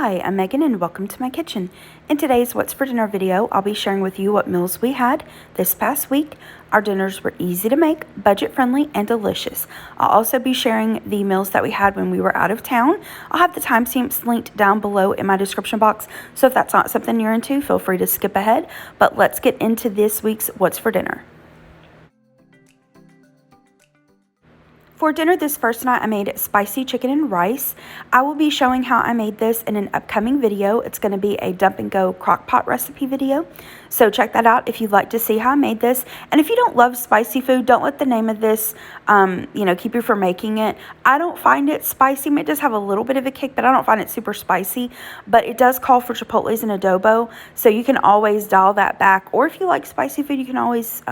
Hi, I'm Megan and welcome to my kitchen. In today's What's for Dinner video, I'll be sharing with you what meals we had this past week. Our dinners were easy to make, budget-friendly, and delicious. I'll also be sharing the meals that we had when we were out of town. I'll have the timestamps linked down below in my description box, so if that's not something you're into, feel free to skip ahead. But let's get into this week's What's for Dinner. For dinner this first night, I made spicy chicken and rice. I will be showing how I made this in an upcoming video. It's going to be a dump and go crock pot recipe video. So check that out if you'd like to see how I made this. And if you don't love spicy food, don't let the name of this, keep you from making it. I don't find it spicy. It does have a little bit of a kick, but I don't find it super spicy. But it does call for chipotles and adobo. So you can always dial that back. Or if you like spicy food, you can always,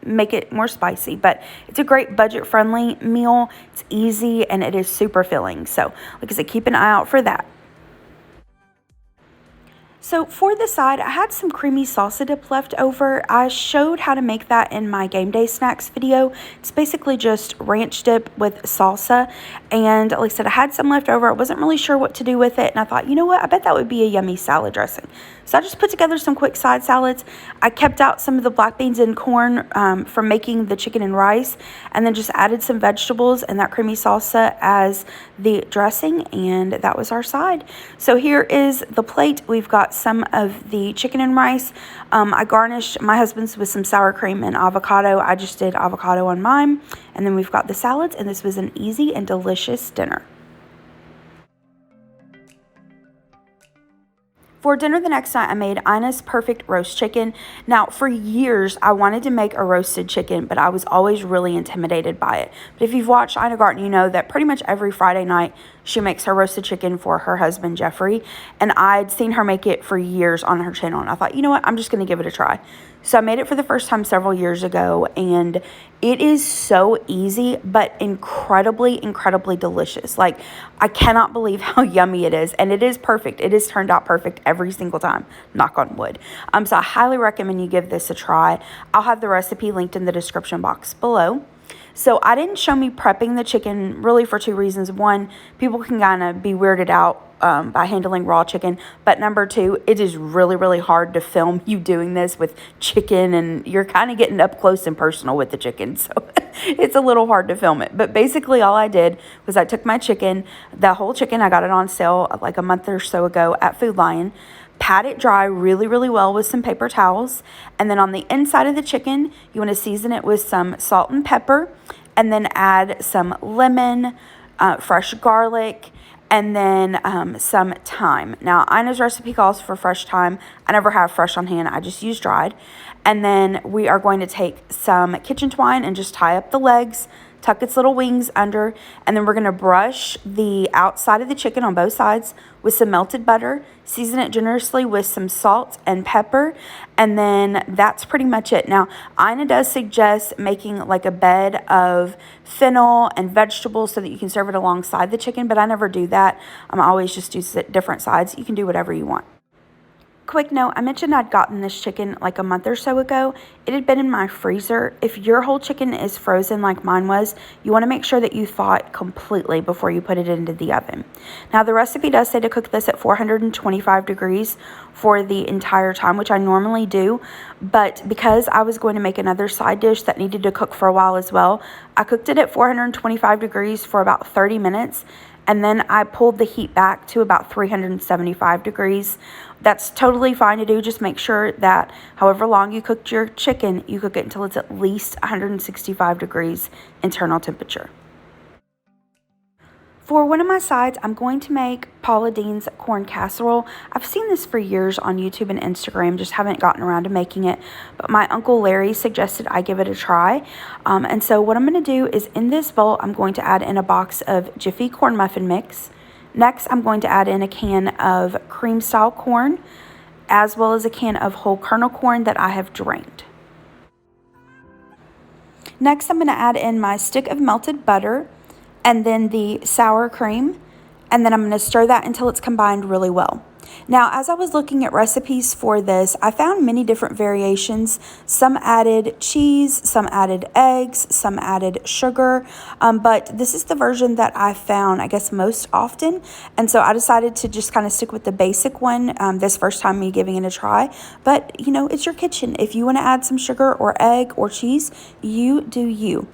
make it more spicy. But it's a great budget-friendly meal. It's easy and it is super filling. So like I said, keep an eye out for that. So for the side, I had some creamy salsa dip left over. I showed how to make that in my game day snacks video. It's basically just ranch dip with salsa. And like I said, I had some left over. I wasn't really sure what to do with it. And I thought, you know what? I bet that would be a yummy salad dressing. So I just put together some quick side salads. I kept out some of the black beans and corn from making the chicken and rice. And then just added some vegetables and that creamy salsa as the dressing. And that was our side. So here is the plate. We've got some of the chicken and rice. I garnished my husband's with some sour cream and avocado. I just did avocado on mine. And then we've got the salads. And this was an easy and delicious dinner. For dinner the next night, I made Ina's perfect roast chicken. Now, for years, I wanted to make a roasted chicken, but I was always really intimidated by it. But if you've watched Ina Garten, you know that pretty much every Friday night, she makes her roasted chicken for her husband, Jeffrey. And I'd seen her make it for years on her channel. And I thought, you know what, I'm just going to give it a try. So I made it for the first time several years ago. And it is so easy, but incredibly, incredibly delicious. Like, I cannot believe how yummy it is. And it is perfect. It has turned out perfect every single time. Knock on wood. So I highly recommend you give this a try. I'll have the recipe linked in the description box below. So I didn't show me prepping the chicken really for two reasons. One, people can kind of be weirded out by handling raw chicken. But number two, it is really, really hard to film you doing this with chicken. And you're kind of getting up close and personal with the chicken. So it's a little hard to film it. But basically all I did was I took my chicken, the whole chicken, I got it on sale like a month or so ago at Food Lion. Pat it dry really, really well with some paper towels. And then on the inside of the chicken, you want to season it with some salt and pepper. And then add some lemon, fresh garlic, and then some thyme. Now, Ina's recipe calls for fresh thyme. I never have fresh on hand. I just use dried. And then we are going to take some kitchen twine and just tie up the legs, tuck its little wings under, and then we're going to brush the outside of the chicken on both sides with some melted butter, season it generously with some salt and pepper, and then that's pretty much it. Now, Ina does suggest making like a bed of fennel and vegetables so that you can serve it alongside the chicken, but I never do that. I always just do different sides. You can do whatever you want. Quick note, I mentioned I'd gotten this chicken like a month or so ago. It had been in my freezer. If your whole chicken is frozen like mine was, you want to make sure that you thaw it completely before you put it into the oven. Now, the recipe does say to cook this at 425 degrees for the entire time, which I normally do. But because I was going to make another side dish that needed to cook for a while as well, I cooked it at 425 degrees for about 30 minutes. And then I pulled the heat back to about 375 degrees. That's totally fine to do. Just make sure that however long you cooked your chicken, you cook it until it's at least 165 degrees internal temperature. For one of my sides, I'm going to make Paula Deen's corn casserole. I've seen this for years on YouTube and Instagram, just haven't gotten around to making it. But my Uncle Larry suggested I give it a try. And so what I'm going to do is in this bowl, I'm going to add in a box of Jiffy corn muffin mix. Next, I'm going to add in a can of cream style corn, as well as a can of whole kernel corn that I have drained. Next, I'm going to add in my stick of melted butter, and then the sour cream, and then I'm going to stir that until it's combined really well. Now, as I was looking at recipes for this, I found many different variations. Some added cheese, some added eggs, some added sugar, but this is the version that I found, I guess, most often. And so I decided to just kind of stick with the basic one this first time me giving it a try. But, you know, it's your kitchen. If you want to add some sugar or egg or cheese, you do you.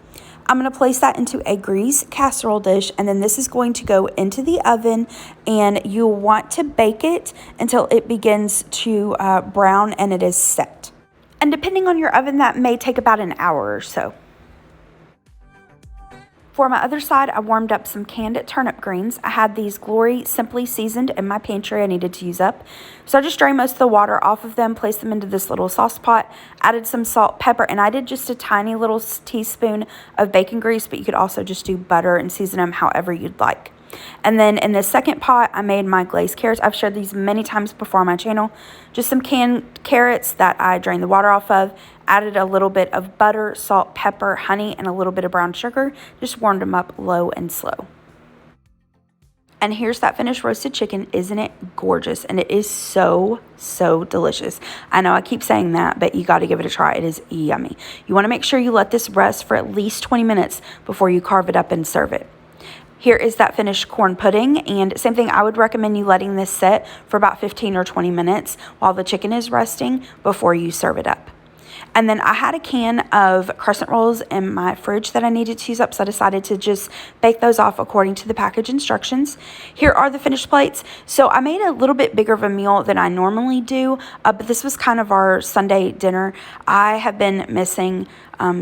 I'm going to place that into a grease casserole dish, and then this is going to go into the oven, and you'll want to bake it until it begins to brown and it is set. And depending on your oven, that may take about an hour or so. For my other side, I warmed up some canned turnip greens. I had these Glory Simply Seasoned in my pantry I needed to use up. So I just drained most of the water off of them, placed them into this little sauce pot, added some salt, pepper, and I did just a tiny little teaspoon of bacon grease, but you could also just do butter and season them however you'd like. And then in the second pot, I made my glazed carrots. I've shared these many times before on my channel. Just some canned carrots that I drained the water off of. Added a little bit of butter, salt, pepper, honey, and a little bit of brown sugar. Just warmed them up low and slow. And here's that finished roasted chicken. Isn't it gorgeous? And it is so, so delicious. I know I keep saying that, but you got to give it a try. It is yummy. You want to make sure you let this rest for at least 20 minutes before you carve it up and serve it. Here is that finished corn pudding, and same thing, I would recommend you letting this sit for about 15 or 20 minutes while the chicken is resting before you serve it up. And then I had a can of crescent rolls in my fridge that I needed to use up, so I decided to just bake those off according to the package instructions. Here are the finished plates. So I made a little bit bigger of a meal than I normally do, but this was kind of our Sunday dinner. I have been missing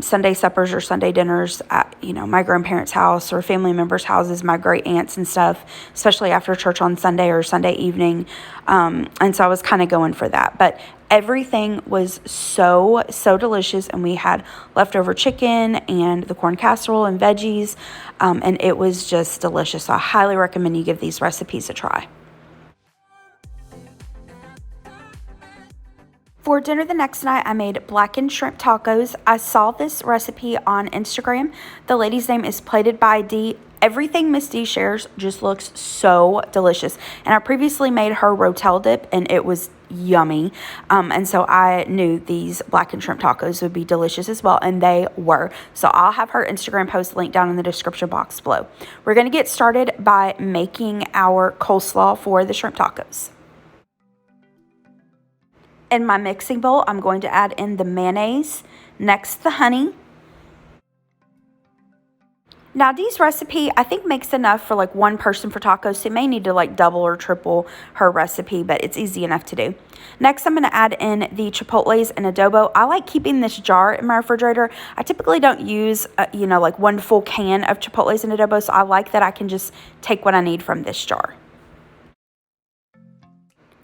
Sunday suppers or Sunday dinners at, my grandparents' house or family members' houses, my great aunts and stuff, especially after church on Sunday or Sunday evening. And so I was kind of going for that. But everything was so, so delicious, and we had leftover chicken and the corn casserole and veggies, and it was just delicious. So I highly recommend you give these recipes a try. For dinner the next night, I made blackened shrimp tacos. I saw this recipe on Instagram. The lady's name is Plated by Dee. Everything Miss Dee shares just looks so delicious. And I previously made her rotel dip, and it was yummy. And so I knew these blackened shrimp tacos would be delicious as well, and they were. So I'll have her Instagram post linked down in the description box below. We're going to get started by making our coleslaw for the shrimp tacos. In my mixing bowl, I'm going to add in the mayonnaise, next the honey. Now, Dee's recipe, I think, makes enough for like one person for tacos. So you may need to like double or triple her recipe, but it's easy enough to do. Next, I'm going to add in the chipotles and adobo. I like keeping this jar in my refrigerator. I typically don't use, like one full can of chipotles and adobo. So I like that I can just take what I need from this jar.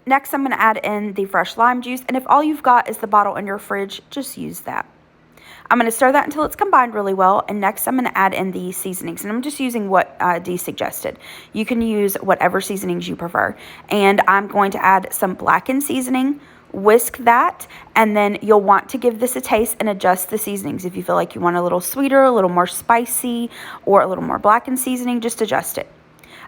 Next, I'm going to add in the fresh lime juice, and if all you've got is the bottle in your fridge, just use that. I'm going to stir that until it's combined really well, and next I'm going to add in the seasonings, and I'm just using what Dee suggested. You can use whatever seasonings you prefer, and I'm going to add some blackened seasoning, whisk that, and then you'll want to give this a taste and adjust the seasonings. If you feel like you want a little sweeter, a little more spicy, or a little more blackened seasoning, just adjust it.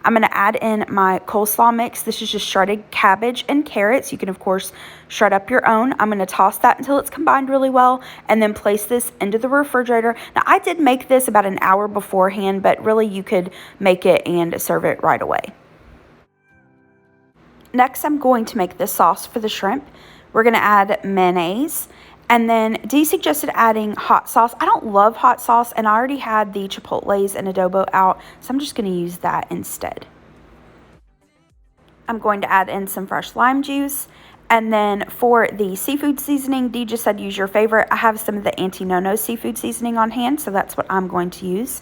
I'm going to add in my coleslaw mix. This is just shredded cabbage and carrots. You can, of course, shred up your own. I'm going to toss that until it's combined really well, and then place this into the refrigerator. Now, I did make this about an hour beforehand, but really you could make it and serve it right away. Next, I'm going to make the sauce for the shrimp. We're going to add mayonnaise. And then Dee suggested adding hot sauce. I don't love hot sauce, and I already had the chipotles and adobo out, so I'm just going to use that instead. I'm going to add in some fresh lime juice. And then for the seafood seasoning, Dee just said use your favorite. I have some of the Auntie No-No seafood seasoning on hand, so that's what I'm going to use.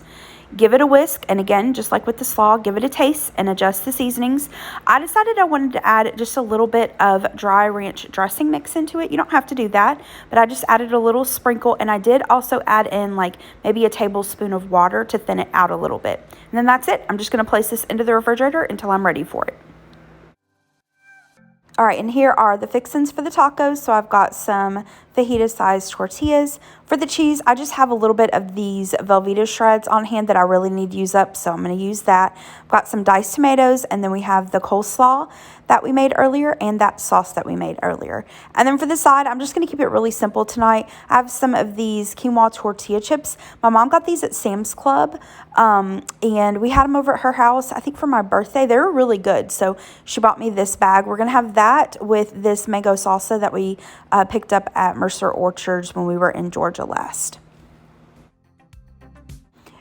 Give it a whisk, and again, just like with the slaw, give it a taste and adjust the seasonings. I decided I wanted to add just a little bit of dry ranch dressing mix into it. You don't have to do that, but I just added a little sprinkle, and I did also add in like maybe a tablespoon of water to thin it out a little bit. And then that's it. I'm just going to place this into the refrigerator until I'm ready for it. All right, and here are the fixins for the tacos. So I've got some fajita sized tortillas. For the cheese, I just have a little bit of these Velveeta shreds on hand that I really need to use up, so I'm going to use that. I've got some diced tomatoes, and then we have the coleslaw that we made earlier and that sauce that we made earlier. And then for the side, I'm just going to keep it really simple tonight. I have some of these quinoa tortilla chips. My mom got these at Sam's Club, and we had them over at her house, I think for my birthday. They were really good, so she bought me this bag. We're going to have that with this mango salsa that we picked up at Mercer Orchards when we were in Georgia last.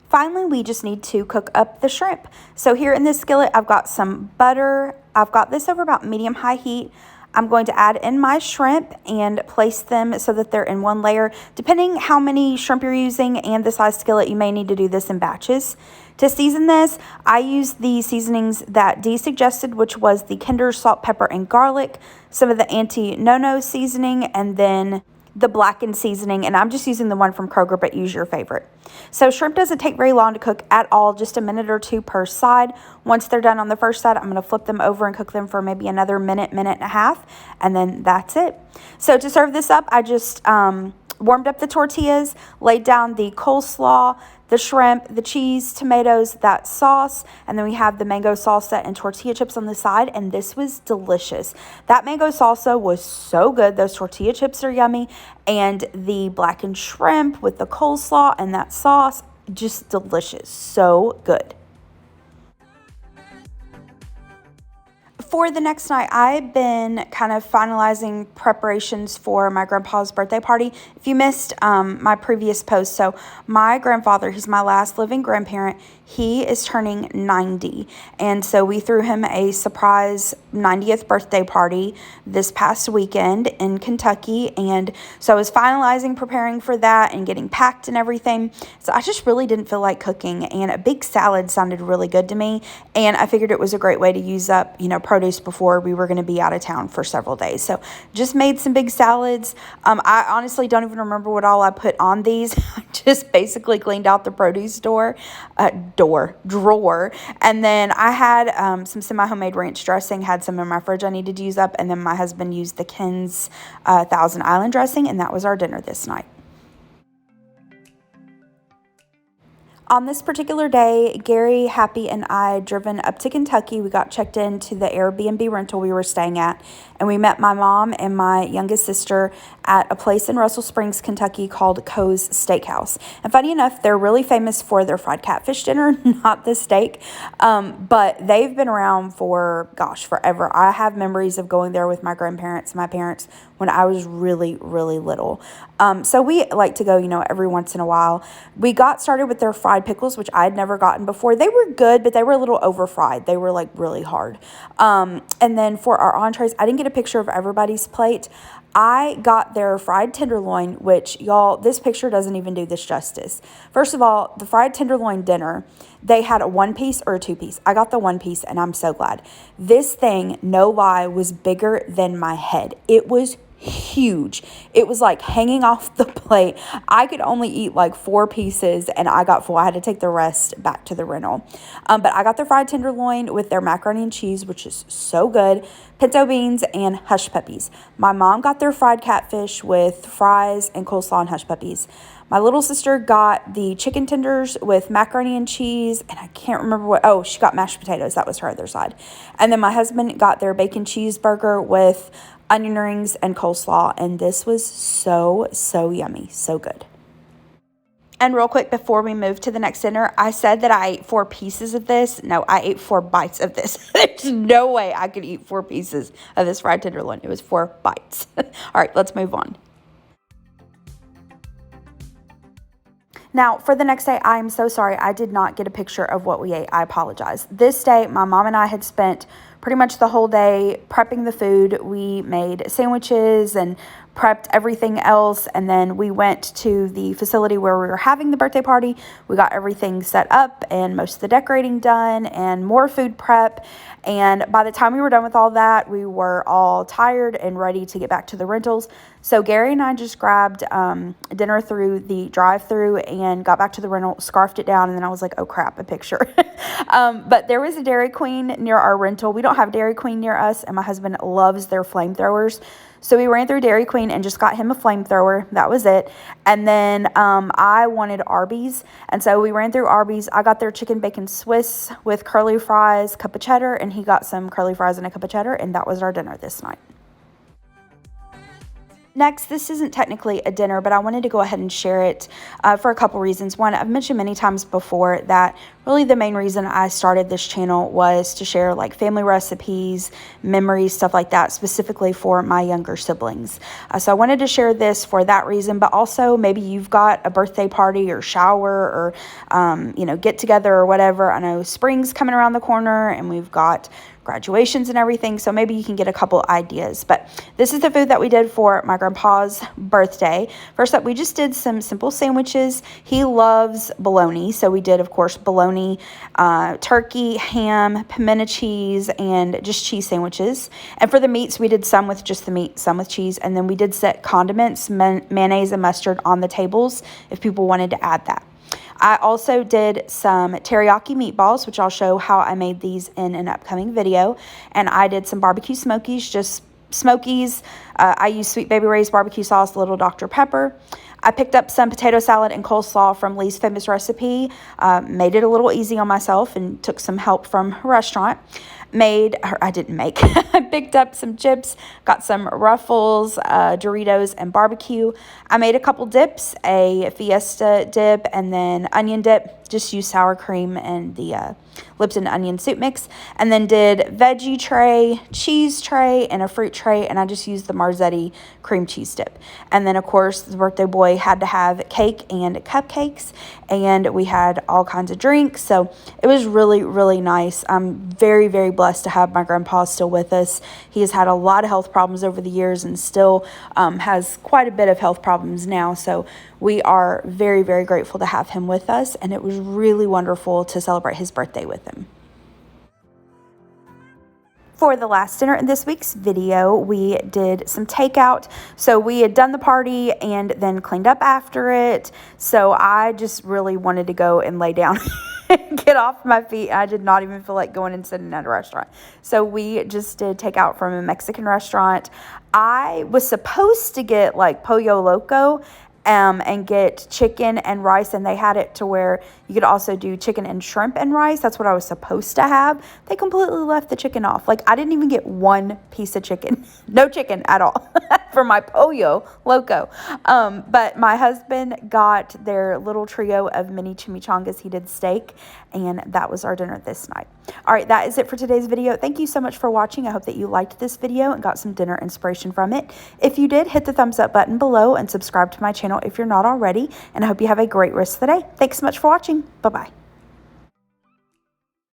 Finally, we just need to cook up the shrimp. So here in this skillet, I've got some butter. I've got this over about medium-high heat. I'm going to add in my shrimp and place them so that they're in one layer. Depending how many shrimp you're using and the size skillet, you may need to do this in batches. To season this, I used the seasonings that Dee suggested, which was the Kinder salt, pepper, and garlic, some of the Auntie No-No seasoning, and then the Blackened seasoning, and I'm just using the one from Kroger, but use your favorite. So shrimp doesn't take very long to cook at all, just a minute or two per side. Once they're done on the first side, I'm going to flip them over and cook them for maybe another minute, minute and a half, and then that's it. So to serve this up, I just warmed up the tortillas, laid down the coleslaw, the shrimp, the cheese, tomatoes, that sauce, and then we have the mango salsa and tortilla chips on the side, and this was delicious. That mango salsa was so good. Those tortilla chips are yummy, and the blackened shrimp with the coleslaw and that sauce, just delicious. So good. For the next night, I've been kind of finalizing preparations for my grandpa's birthday party. If you missed my previous post, so my grandfather, he's my last living grandparent, he is turning 90. And so we threw him a surprise 90th birthday party this past weekend in Kentucky. And so I was finalizing preparing for that and getting packed and everything. So I just really didn't feel like cooking. And a big salad sounded really good to me. And I figured it was a great way to use up, produce before we were going to be out of town for several days. So just made some big salads. I honestly don't even remember what all I put on these. I just basically cleaned out the produce drawer. And then I had some semi-homemade ranch dressing, had some in my fridge I needed to use up. And then my husband used the Ken's Thousand Island dressing, and that was our dinner this night. On this particular day, Gary, Happy, and I driven up to Kentucky. We got checked into the Airbnb rental we were staying at, and we met my mom and my youngest sister at a place in Russell Springs, Kentucky called Coe's Steakhouse. And funny enough, they're really famous for their fried catfish dinner, not the steak, but they've been around for, forever. I have memories of going there with my grandparents, my parents, when I was really, really little. So we like to go, every once in a while. We got started with their fried pickles, which I'd never gotten before. They were good, but they were a little over fried. They were like really hard. And then for our entrees, I didn't get a picture of everybody's plate. I got their fried tenderloin, which y'all, this picture doesn't even do this justice. First of all, the fried tenderloin dinner, they had a 1-piece or a 2-piece. I got the 1-piece, and I'm so glad. This thing, no lie, was bigger than my head. It was huge. It was like hanging off the plate. I could only eat like 4 pieces, and I got full. I had to take the rest back to the rental. But I got their fried tenderloin with their macaroni and cheese, which is so good, pinto beans, and hush puppies. My mom got their fried catfish with fries and coleslaw and hush puppies. My little sister got the chicken tenders with macaroni and cheese, and I can't remember she got mashed potatoes. That was her other side. And then my husband got their bacon cheeseburger with onion rings and coleslaw, and this was so yummy, so good. And real quick, before we move to the next dinner, I said that I ate 4 pieces of this. No, I ate 4 bites of this. There's no way I could eat 4 pieces of this fried tenderloin. It was 4 bites. All right, let's move on. Now, for the next day, I am so sorry I did not get a picture of what we ate. I apologize. This day, my mom and I had spent pretty much the whole day prepping the food. We made sandwiches and prepped everything else, and then we went to the facility where we were having the birthday party. We got everything set up and most of the decorating done and more food prep, and by the time we were done with all that, we were all tired and ready to get back to the rentals. So Gary and I just grabbed dinner through the drive-thru and got back to the rental, scarfed it down, and then I was like, oh crap, a picture. But there was a Dairy Queen near our rental. We don't don't have Dairy Queen near us, and my husband loves their flamethrowers. So we ran through Dairy Queen and just got him a flamethrower. That was it. And then I wanted Arby's. And so we ran through Arby's. I got their chicken bacon Swiss with curly fries, cup of cheddar, and he got some curly fries and a cup of cheddar. And that was our dinner this night. Next, this isn't technically a dinner, but I wanted to go ahead and share it for a couple reasons. One, I've mentioned many times before that really the main reason I started this channel was to share like family recipes, memories, stuff like that, specifically for my younger siblings. So I wanted to share this for that reason, but also maybe you've got a birthday party or shower or, get together or whatever. I know spring's coming around the corner and we've got graduations and everything, so maybe you can get a couple ideas. But this is the food that we did for my grandpa's birthday. First up, we just did some simple sandwiches. He loves bologna, so we did, of course, bologna, turkey, ham, pimento cheese, and just cheese sandwiches. And for the meats, we did some with just the meat, some with cheese, and then we did set condiments, mayonnaise, and mustard on the tables if people wanted to add that. I also did some teriyaki meatballs, which I'll show how I made these in an upcoming video. And I did some barbecue smokies, just smokies. I used Sweet Baby Ray's barbecue sauce, Little Dr. Pepper. I picked up some potato salad and coleslaw from Lee's Famous Recipe. Made it a little easy on myself and took some help from a restaurant. I picked up some chips, got some Ruffles, Doritos, and barbecue. I made a couple dips, a Fiesta dip and then onion dip. Just used sour cream and the Lipton onion soup mix. And then did veggie tray, cheese tray, and a fruit tray. And I just used the Marzetti cream cheese dip. And then, of course, the birthday boy had to have cake and cupcakes. And we had all kinds of drinks. So it was really, really nice. I'm very, very blessed to have my grandpa still with us. He has had a lot of health problems over the years and still has quite a bit of health problems now. So we are very, very grateful to have him with us. And it was really wonderful to celebrate his birthday with him. For the last dinner in this week's video, we did some takeout. So we had done the party and then cleaned up after it. So I just really wanted to go and lay down and get off my feet. I did not even feel like going and sitting at a restaurant. So we just did takeout from a Mexican restaurant. I was supposed to get like Pollo Loco and get chicken and rice, and they had it to where you could also do chicken and shrimp and rice. That's what I was supposed to have. They completely left the chicken off. Like, I didn't even get one piece of chicken. No chicken at all for my Pollo Loco. But my husband got their little trio of mini chimichangas. He did steak, and that was our dinner this night. All right, that is it for today's video. Thank you so much for watching. I hope that you liked this video and got some dinner inspiration from it. If you did, hit the thumbs up button below and subscribe to my channel if you're not already. And I hope you have a great rest of the day. Thanks so much for watching. Bye-bye.